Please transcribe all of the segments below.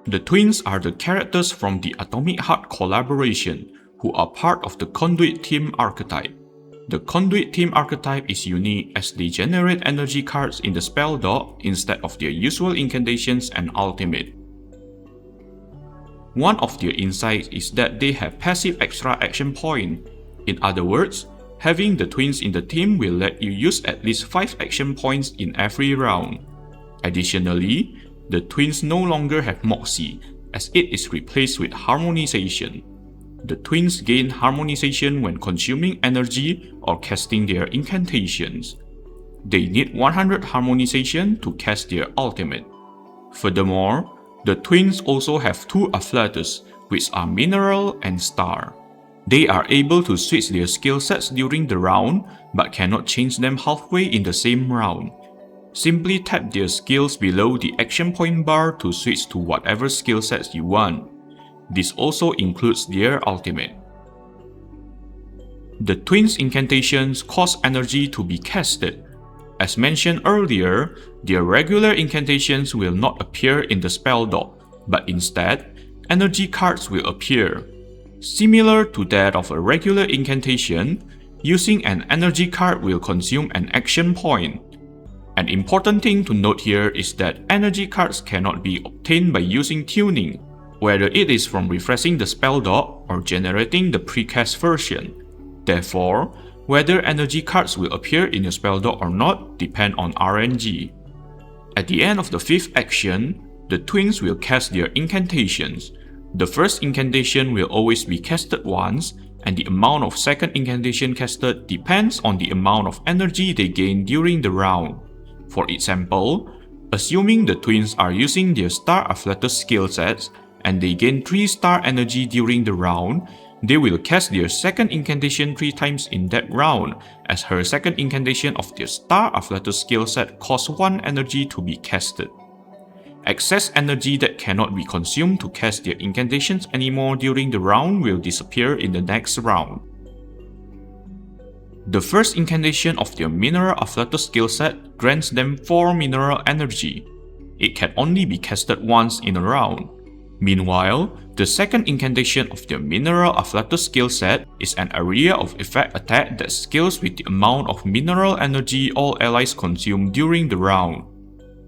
The twins are the characters from the Atomic Heart collaboration who are part of the Conduit team archetype. The Conduit team archetype is unique as they generate energy cards in the spell dock instead of their usual incantations and ultimate. One of their insights is that they have passive extra action point. In other words, having the twins in the team will let you use at least 5 action points in every round. Additionally, the twins no longer have Moxie as it is replaced with Harmonization. The twins gain Harmonization when consuming energy or casting their incantations. They need 100 Harmonization to cast their ultimate. Furthermore, the twins also have 2 Afflatus, which are Mineral and Star. They are able to switch their skill sets during the round, but cannot change them halfway in the same round. Simply tap their skills below the action point bar to switch to whatever skill sets you want. This also includes their ultimate. The twins' incantations cost energy to be casted. As mentioned earlier, their regular incantations will not appear in the spell dock, but instead, energy cards will appear. Similar to that of a regular incantation, using an energy card will consume an action point. An important thing to note here is that energy cards cannot be obtained by using tuning, whether it is from refreshing the spell dock or generating the precast version. Therefore, whether energy cards will appear in your spell dock or not depend on RNG. At the end of the 5th action, the twins will cast their incantations. The first incantation will always be casted once, and the amount of second incantation casted depends on the amount of energy they gain during the round. For example, assuming the twins are using their Star Afflatus skill sets and they gain 3 star energy during the round, they will cast their second incantation 3 times in that round, as her second incantation of their Star Afflatus skill set costs 1 energy to be casted. Excess energy that cannot be consumed to cast their incantations anymore during the round will disappear in the next round. The first incantation of their Mineral Afflatus skill set grants them 4 mineral energy. It can only be casted once in a round. Meanwhile, the second incantation of their Mineral Afflatus skill set is an area of effect attack that scales with the amount of mineral energy all allies consume during the round.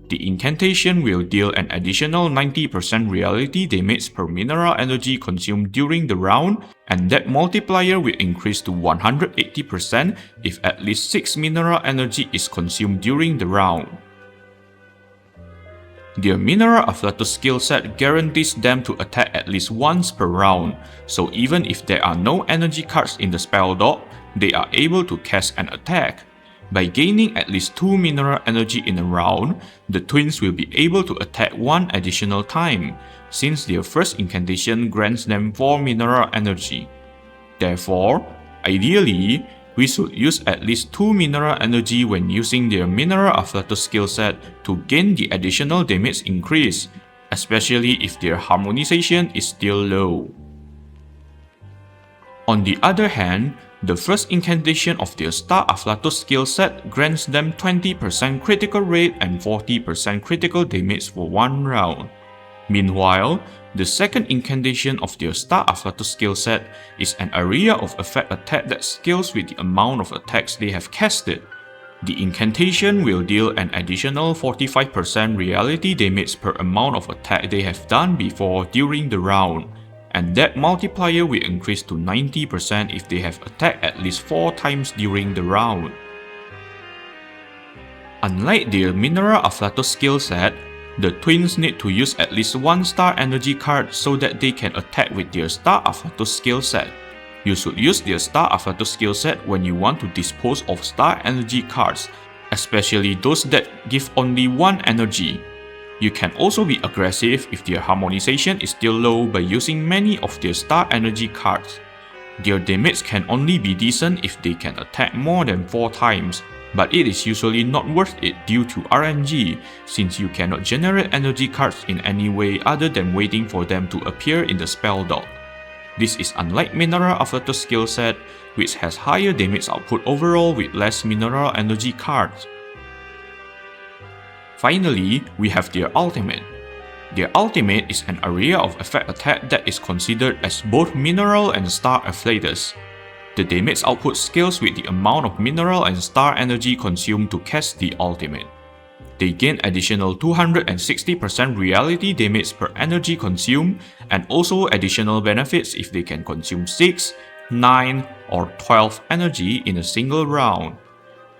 The incantation will deal an additional 90% reality damage per mineral energy consumed during the round, and that multiplier will increase to 180% if at least 6 mineral energy is consumed during the round. Their Mineral Afflatus skill set guarantees them to attack at least once per round, so even if there are no energy cards in the spell dock, they are able to cast an attack. By gaining at least 2 mineral energy in a round, the twins will be able to attack 1 additional time, since their first incantation grants them 4 mineral energy. Therefore, ideally, we should use at least 2 mineral energy when using their Mineral Afflatus skill set to gain the additional damage increase, especially if their Harmonization is still low. On the other hand, the first incantation of their Star Afflatus skill set grants them 20% critical rate and 40% critical damage for 1 round. Meanwhile, the second incantation of their Star Afflatus skill set is an area of effect attack that scales with the amount of attacks they have casted. The incantation will deal an additional 45% reality damage per amount of attack they have done before during the round, and that multiplier will increase to 90% if they have attacked at least 4 times during the round. Unlike their Mineral Afflatus skill set, the twins need to use at least 1 star energy card so that they can attack with their Star Afflatus skill set. You should use their Star Afflatus skill set when you want to dispose of star energy cards, especially those that give only 1 energy. You can also be aggressive if their Harmonization is still low by using many of their star energy cards. Their damage can only be decent if they can attack more than 4 times, but it is usually not worth it due to RNG, since you cannot generate energy cards in any way other than waiting for them to appear in the spell dock. This is unlike Mineral Afflatus skill set, which has higher damage output overall with less mineral energy cards. Finally, we have their ultimate. Their ultimate is an area of effect attack that is considered as both mineral and star Afflatus. The damage output scales with the amount of mineral and star energy consumed to cast the ultimate. They gain additional 260% reality damage per energy consumed, and also additional benefits if they can consume 6, 9, or 12 energy in a single round.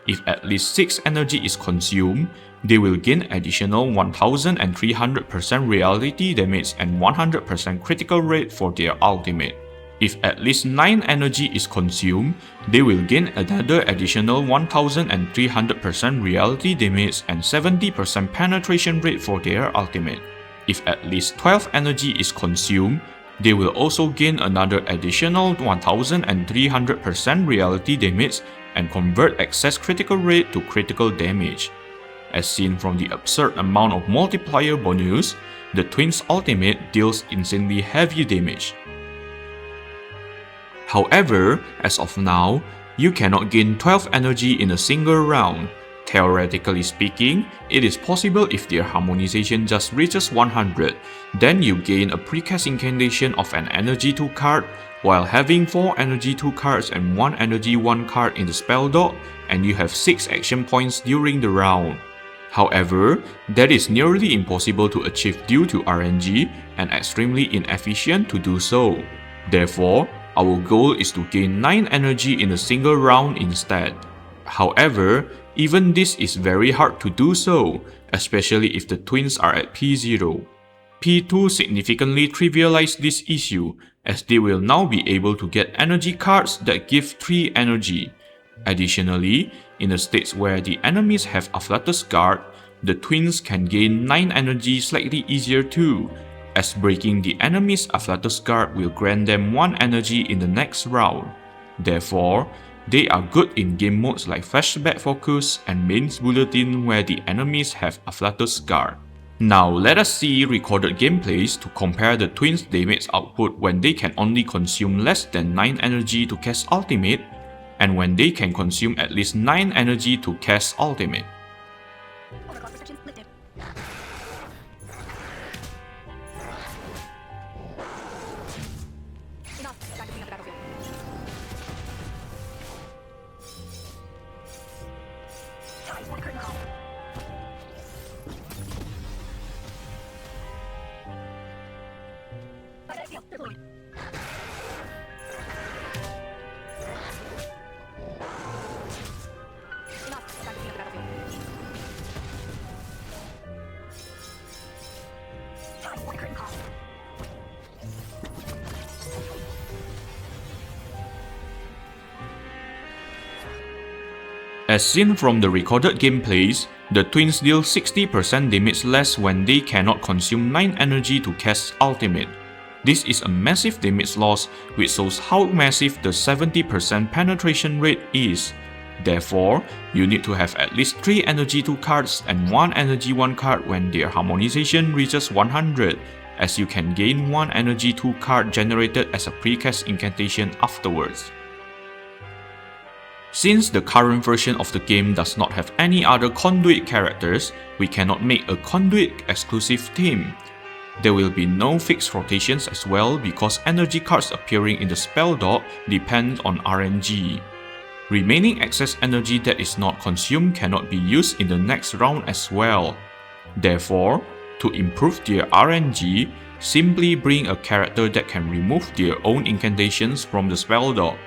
If at least 6 energy is consumed, they will gain additional 1300% reality damage and 100% critical rate for their ultimate. If at least 9 energy is consumed, they will gain another additional 1300% reality damage and 70% penetration rate for their ultimate. If at least 12 energy is consumed, they will also gain another additional 1300% reality damage and convert excess critical rate to critical damage. As seen from the absurd amount of multiplier bonus, the twins' ultimate deals insanely heavy damage. However, as of now, you cannot gain 12 energy in a single round. Theoretically speaking, it is possible if their harmonization just reaches 100, then you gain a precast incantation of an energy 2 card, while having 4 energy 2 cards and 1 energy 1 card in the spell dock, and you have 6 action points during the round. However, that is nearly impossible to achieve due to RNG and extremely inefficient to do so. Therefore, our goal is to gain 9 energy in a single round instead. However, even this is very hard to do so, especially if the twins are at P0. P2 significantly trivializes this issue, as they will now be able to get energy cards that give 3 energy. Additionally, in the states where the enemies have Afflatus guard, the twins can gain 9 energy slightly easier too, as breaking the enemy's Afflatus guard will grant them 1 energy in the next round. Therefore, they are good in game modes like Flashback Focus and Mains Bulletin where the enemies have Afflatus guard. Now let us see recorded gameplays to compare the twins' damage output when they can only consume less than 9 energy to cast ultimate, and when they can consume at least 9 energy to cast ultimate. As seen from the recorded gameplays, the twins deal 60% damage less when they cannot consume 9 energy to cast ultimate. This is a massive damage loss, which shows how massive the 70% penetration rate is. Therefore, you need to have at least 3 energy 2 cards and 1 energy 1 card when their harmonization reaches 100, as you can gain 1 energy 2 card generated as a precast incantation afterwards. Since the current version of the game does not have any other Conduit characters, we cannot make a Conduit exclusive team. There will be no fixed rotations as well because energy cards appearing in the spell dock depend on RNG. Remaining excess energy that is not consumed cannot be used in the next round as well. Therefore, to improve their RNG, simply bring a character that can remove their own incantations from the spell dock.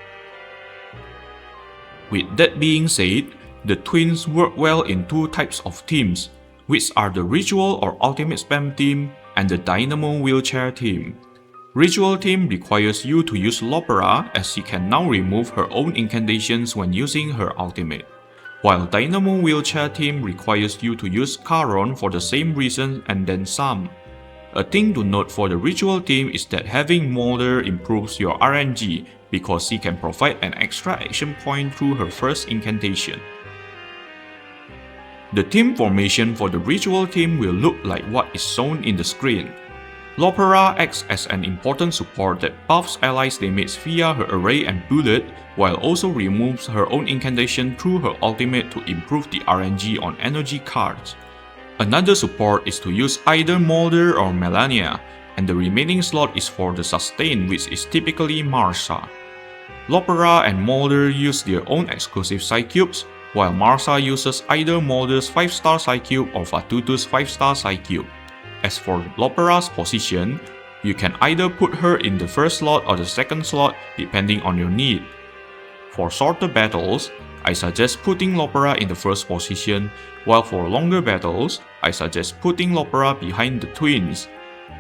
With that being said, the twins work well in 2 types of teams, which are the Ritual or Ultimate Spam team and the Dynamo Wheelchair team. Ritual team requires you to use Lopera as she can now remove her own incantations when using her ultimate, while Dynamo Wheelchair team requires you to use Charon for the same reason and then some. A thing to note for the Ritual team is that having Molder improves your RNG because she can provide an extra action point through her first incantation. The team formation for the Ritual team will look like what is shown in the screen. Lopera acts as an important support that buffs allies' damage via her array and bullet, while also removes her own incantation through her ultimate to improve the RNG on energy cards. Another support is to use either Molder or Melania, and the remaining slot is for the sustain, which is typically Marsa. Lopera and Molder use their own exclusive Psycubes, while Marsa uses either Molder's 5-star Psycube or Fatutu's 5-star Psycube. As for Lopera's position, you can either put her in the first slot or the second slot depending on your need. For shorter battles, I suggest putting Lopera in the first position, while for longer battles, I suggest putting Lopera behind the twins.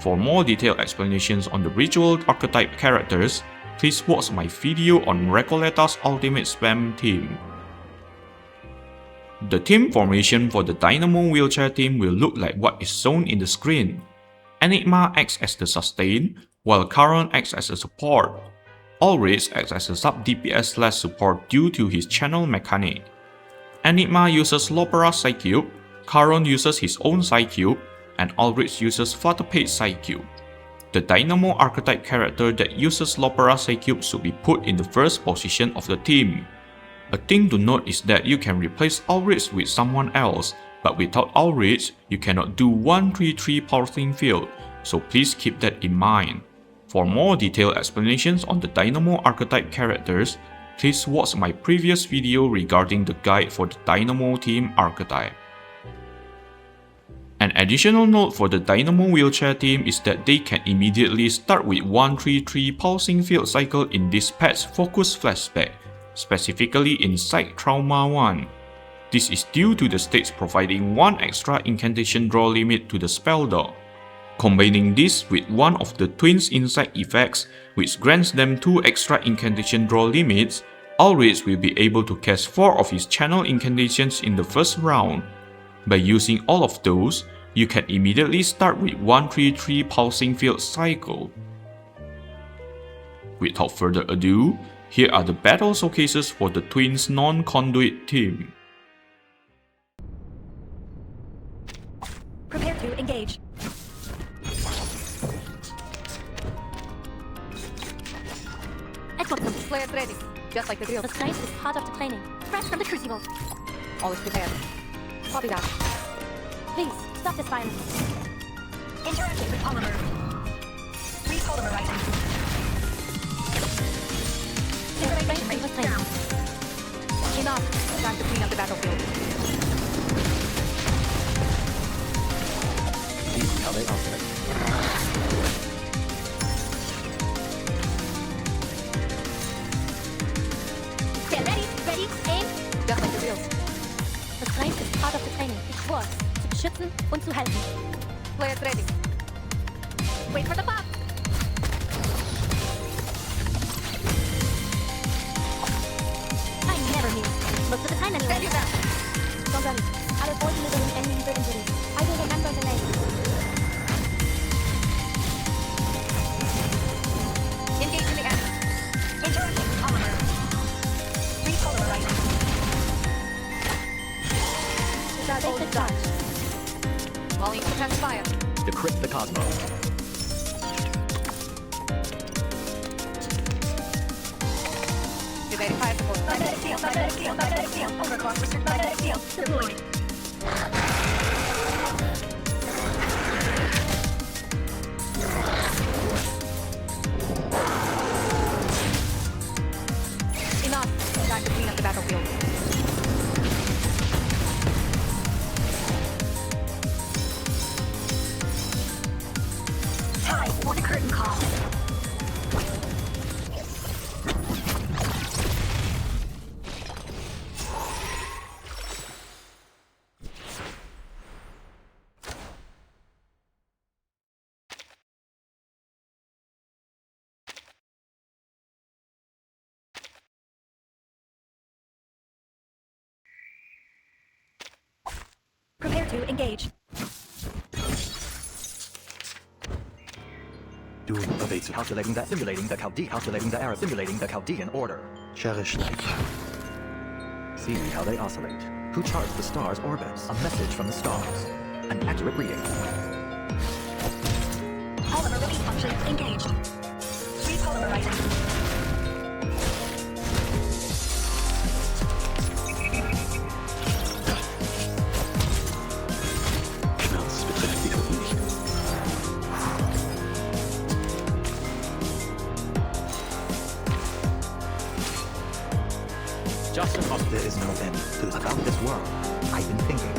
For more detailed explanations on the ritual archetype characters, please watch my video on Recoletta's ultimate spam team. The team formation for the Dynamo wheelchair team will look like what is shown in the screen. Enigma acts as the sustain, while Charon acts as a support. Ulrich acts as a sub-DPS/support due to his channel mechanic. Enigma uses Lopera's Psycube, Charon uses his own Psycube, and Ulrich uses Flutterpate's Psycube. The Dynamo archetype character that uses Lopera's Psycube should be put in the first position of the team. A thing to note is that you can replace Ulrich with someone else, but without Ulrich, you cannot do 1-3-3 pulsing field, so please keep that in mind. For more detailed explanations on the Dynamo archetype characters, please watch my previous video regarding the guide for the Dynamo team archetype. An additional note for the Dynamo wheelchair team is that they can immediately start with 1-3-3 pulsing field cycle in this patch focus flashback, specifically in Psych Trauma 1. This is due to the stage providing one extra incantation draw limit to the spell dot. Combining this with one of the twins' inside effects, which grants them 2 extra incantation draw limits, Ulrich will be able to cast 4 of his channel incantations in the first round. By using all of those, you can immediately start with 1-3-3 pulsing field cycle. Without further ado, here are the battle showcases for the twins' Non-Conduit team. Prepare to engage. Excellent. Players ready, just like the drill. The strength is part of the training. Fresh from the crucible. Always prepared. Copy that. Please, stop this violence. Interacting with polymer. Repolymerizing. Strength Rate is down. Enough. Time to clean up the battlefield. See how they operate. Get ready, ready, aim. Just like the drills. The strength is part of the training. Ich schwör's, zu beschützen und zu helfen. Players ready. Wait for the pop. Time never means. Most of the time anyway. Thank you, Sam. Don't worry. Alle Bodenmittel enden in injury. I will remember the name. Engage in the end. Interacting with polymer. Repolymerizing. Sacred charge. Volume to transpire. Decrypt the cosmos. Get ready, fire support. Magnetic field, magnetic field, magnetic field. Overclock restrict magnetic field. Deployed. Enough. Time to clean up the battlefield. Time for the curtain call. Prepare to engage. Doom evades calculating the error, simulating the Chaldean order. Cherish life. See how they oscillate. Who charts the stars' orbits? A message from the stars. An accurate reading. Polymer release function engaged. Repolymerizing. Just across. There is no end to about this world. I've been thinking.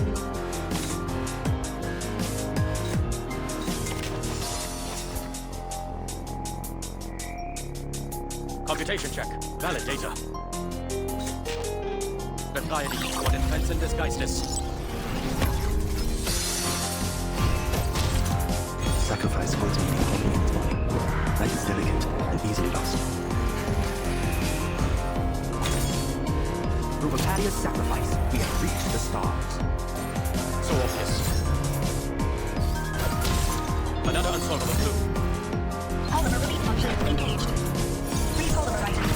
Computation check. Valid data. Propriety. What invents and disguises. Sacrifice holds meaning only in its body. Life is delicate and easily lost. Through Afflatus' sacrifice, we have reached the stars. So obvious. Another unsolvable clue. Polymer release function engaged. Repolymerizer.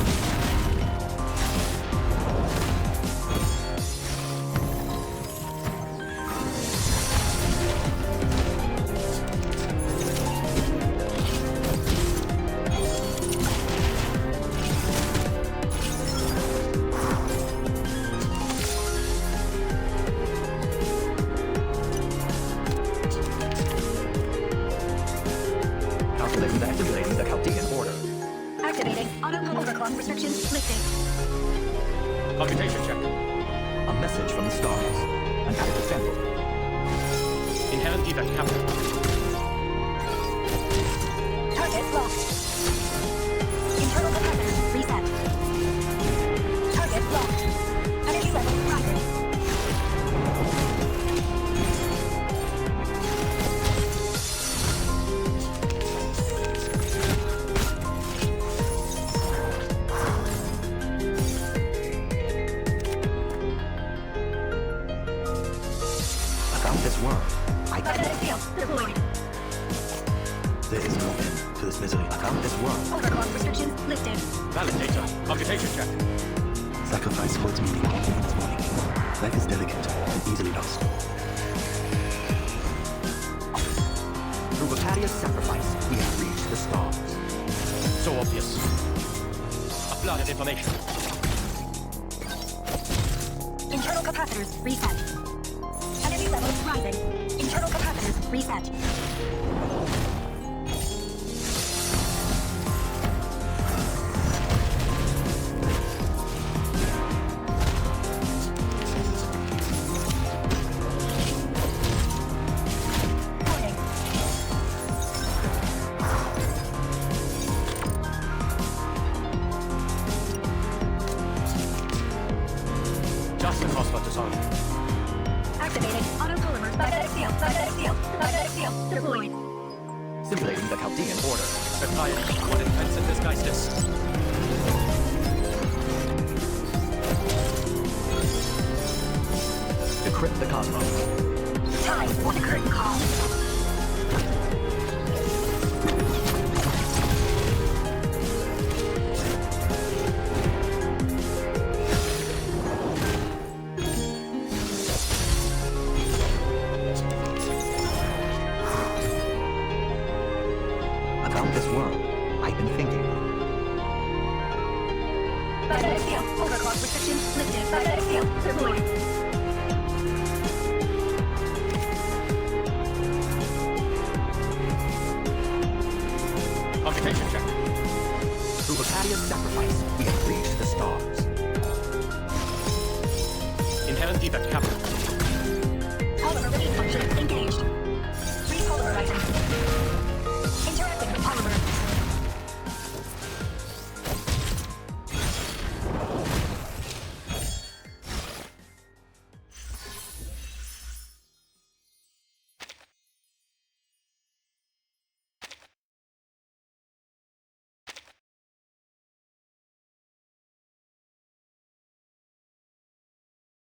Calculating the simulating the Chaldean order. Activating auto overclock restrictions lifted. Computation check. A message from the stars. An added sample. Inherent defect captured. Target locked. Internal capacitor reset. Target locked. Energy level rising. About this world, Magnetic field deployed. there is no end to this misery. About this world, Overclock restrictions lifted. Valid data. Computation check. sacrifice holds meaning only in its body. Life is delicate and easily lost. Through Afflatus' sacrifice, we have reached the stars. So obvious. A flood of information. Internal capacitors reset. Energy levels rising. Internal capacitors reset. Warning. Just across what is on. Activating autopolymer magnetic field. Magnetic field. Magnetic field deployed. Simulating the Chaldean order. Propriety. What invents and disguises. Decrypt the cosmos. Time for the curtain call. About this world, I've been thinking. Magnetic field. Overclock restrictions lifted. Magnetic field deployed. Computation check. Through Afflatus' sacrifice,